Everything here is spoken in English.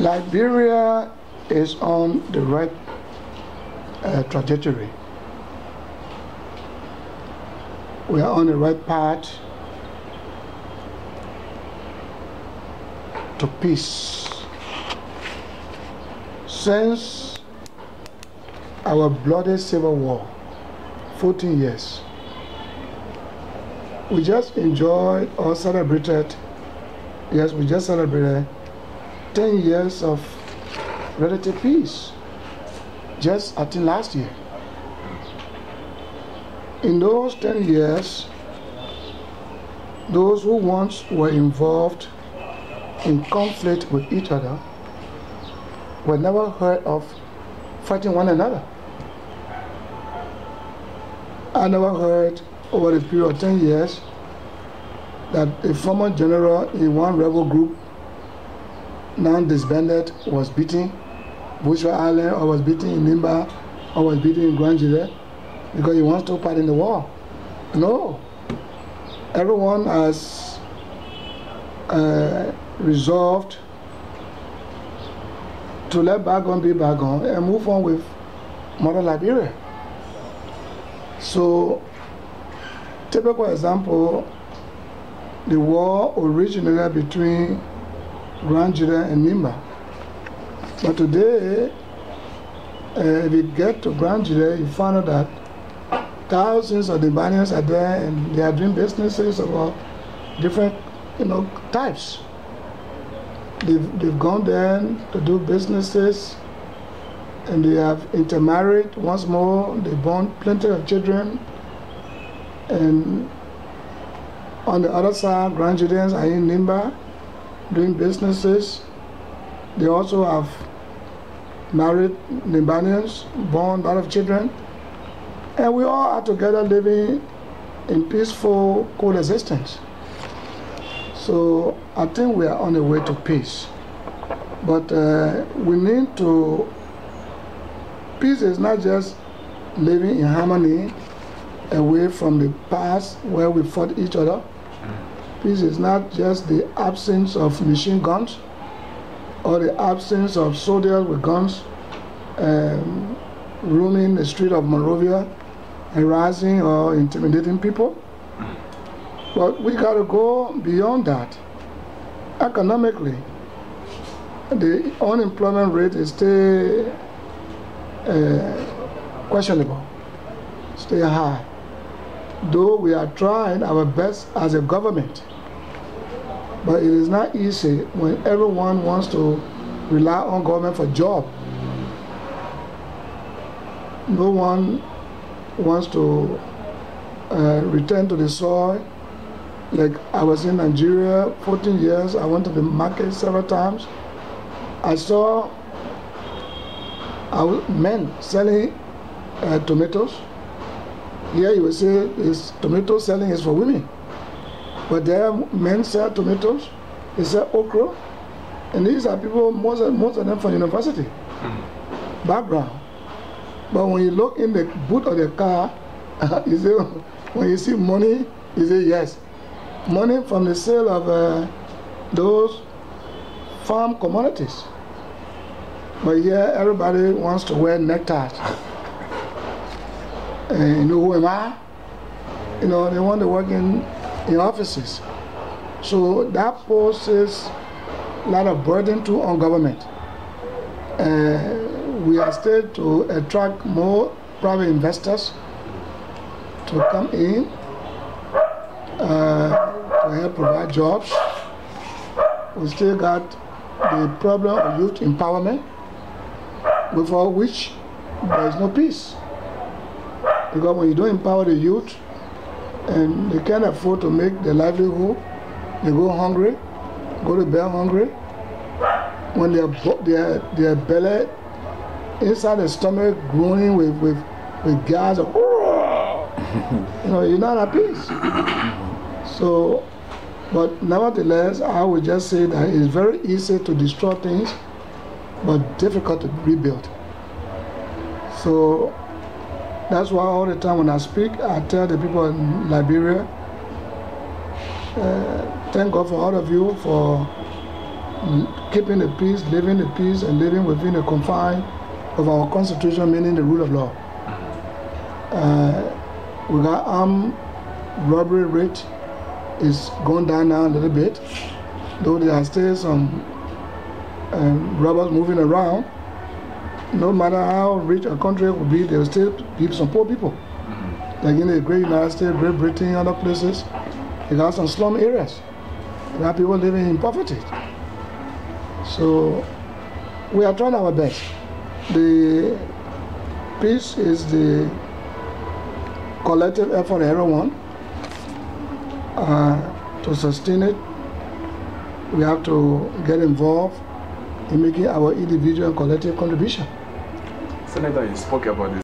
Liberia is on the right trajectory. We are on the right path to peace. Since our bloody civil war, 14 years, we just enjoyed or celebrated, yes, we just celebrated 10 years of relative peace, just I think last year. In those 10 years, those who once were involved in conflict with each other were never heard of fighting one another. I never heard over the period of 10 years that a former general in one rebel group, now disbanded, was beaten Bushra Island, or was beaten in Nimba, or was beaten in Grand Jide because he wants to part in the war. No. Everyone has resolved to let bygone be bygone and move on with modern Liberia. So, typical example, the war originated between Grand Jide and Nimba. But today, if you get to Grand Jide, you find out that thousands of Libyans are there and they are doing businesses of different types. They've gone there to do businesses and they have intermarried once more. They born plenty of children. And on the other side, Grand Judeans are in Nimba doing businesses. They also have married Libyans, born a lot of children. And we all are together living in peaceful coexistence. So I think we are on the way to peace. But we need to, peace is not just living in harmony away from the past where we fought each other. Peace is not just the absence of machine guns or the absence of soldiers with guns roaming the street of Monrovia, harassing or intimidating people. But we got to go beyond that. Economically, the unemployment rate is still questionable, still high. Though we are trying our best as a government, but it is not easy when everyone wants to rely on government for job. No one wants to return to the soil. Like I was in Nigeria 14 years, I went to the market several times. I saw men selling tomatoes. Here you will say this tomato selling is for women. But there men sell tomatoes, they sell okra, and these are people, most of them from university background. But when you look in the boot of the car, you say, when you see money, you say yes. Money from the sale of those farm commodities. But here everybody wants to wear neckties. You know, who am I? You know, they want to work in offices. So that poses a lot of burden on government. We are still to attract more private investors to come in to help provide jobs. We still got the problem of youth empowerment, without which there is no peace. Because when you don't empower the youth and they can't afford to make their livelihood, they go hungry, go to bed hungry. When their belly, inside the stomach, groaning with gas, you're not at peace. So, but nevertheless, I would just say that it's very easy to destroy things, but difficult to rebuild. So that's why all the time when I speak, I tell the people in Liberia, thank God for all of you for keeping the peace, living the peace, and living within the confines of our constitution, meaning the rule of law. We got armed robbery rate is going down now a little bit, though there are still some robbers moving around. No matter how rich a country will be, there will still be some poor people. Like in the great United States, Great Britain, other places, you got some slum areas. You got people living in poverty. So we are trying our best. The peace is the collective effort of everyone. To sustain it, we have to get involved in making our individual and collective contribution. Senator, you spoke about this.